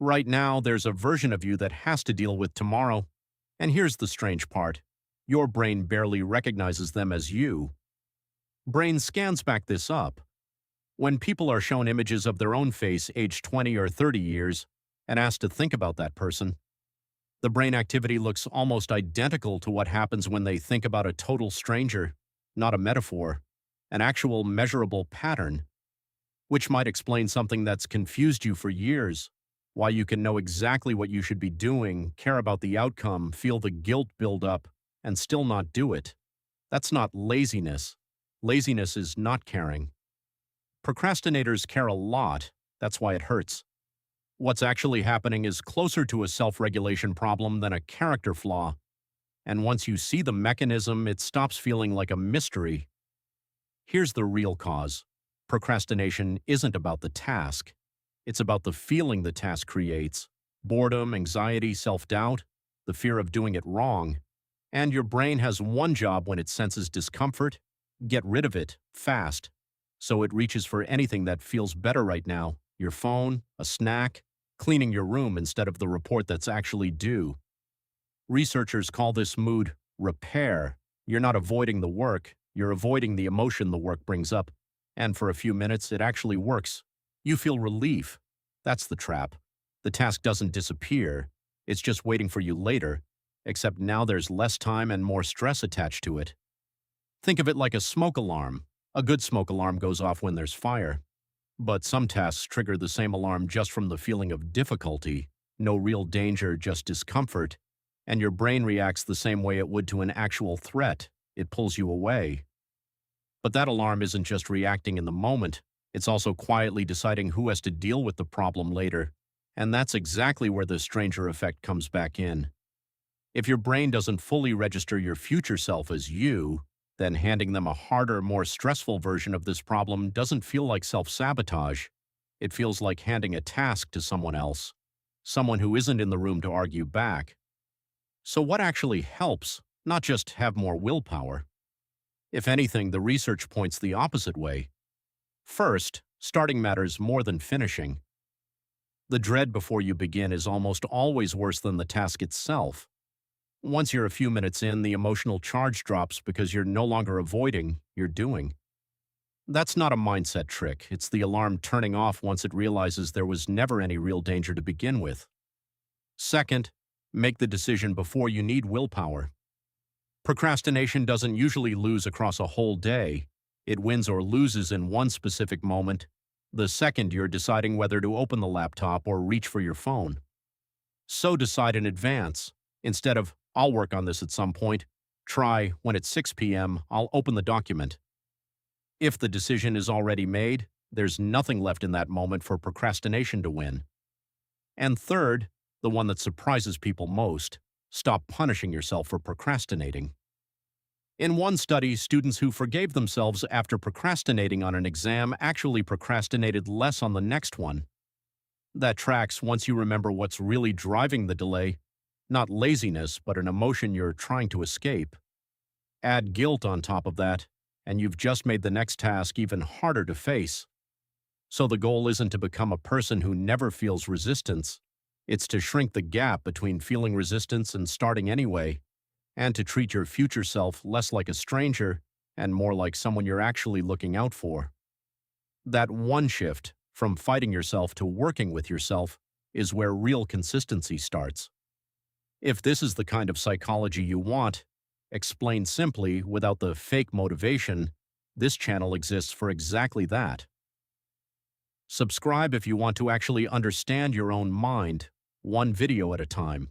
Right now, there's a version of you that has to deal with tomorrow. And here's the strange part. Your brain barely recognizes them as you. Brain scans back this up. When people are shown images of their own face aged 20 or 30 years and asked to think about that person, the brain activity looks almost identical to what happens when they think about a total stranger, not a metaphor, an actual measurable pattern, which might explain something that's confused you for years, why you can know exactly what you should be doing, care about the outcome, feel the guilt build up, and still not do it. That's not laziness. Laziness is not caring. Procrastinators care a lot. That's why it hurts. What's actually happening is closer to a self-regulation problem than a character flaw. And once you see the mechanism, it stops feeling like a mystery. Here's the real cause. Procrastination isn't about the task. It's about the feeling the task creates. Boredom, anxiety, self-doubt, the fear of doing it wrong. And your brain has one job when it senses discomfort: get rid of it, fast. So it reaches for anything that feels better right now: your phone, a snack, cleaning your room instead of the report that's actually due. Researchers call this mood repair. You're not avoiding the work, you're avoiding the emotion the work brings up. And for a few minutes, it actually works. You feel relief. That's the trap. The task doesn't disappear. It's just waiting for you later, except now there's less time and more stress attached to it. Think of it like a smoke alarm. A good smoke alarm goes off when there's fire. But some tasks trigger the same alarm just from the feeling of difficulty, no real danger, just discomfort, and your brain reacts the same way it would to an actual threat. It pulls you away. But that alarm isn't just reacting in the moment, it's also quietly deciding who has to deal with the problem later. And that's exactly where the stranger effect comes back in. If your brain doesn't fully register your future self as you, then handing them a harder, more stressful version of this problem doesn't feel like self-sabotage. It feels like handing a task to someone else, someone who isn't in the room to argue back. So what actually helps? Not just have more willpower. If anything, the research points the opposite way. First, starting matters more than finishing. The dread before you begin is almost always worse than the task itself. Once you're a few minutes in, the emotional charge drops because you're no longer avoiding, you're doing. That's not a mindset trick. It's the alarm turning off once it realizes there was never any real danger to begin with. Second, make the decision before you need willpower. Procrastination doesn't usually lose across a whole day. It wins or loses in one specific moment, the second you're deciding whether to open the laptop or reach for your phone. So decide in advance. Instead of, "I'll work on this at some point," try, "When it's 6 p.m., I'll open the document." If the decision is already made, there's nothing left in that moment for procrastination to win. And third, the one that surprises people most, stop punishing yourself for procrastinating. In one study, students who forgave themselves after procrastinating on an exam actually procrastinated less on the next one. That tracks once you remember what's really driving the delay. Not laziness, but an emotion you're trying to escape. Add guilt on top of that, and you've just made the next task even harder to face. So the goal isn't to become a person who never feels resistance. It's to shrink the gap between feeling resistance and starting anyway, and to treat your future self less like a stranger and more like someone you're actually looking out for. That one shift, from fighting yourself to working with yourself, is where real consistency starts. If this is the kind of psychology you want, explained simply without the fake motivation, this channel exists for exactly that. Subscribe if you want to actually understand your own mind, one video at a time.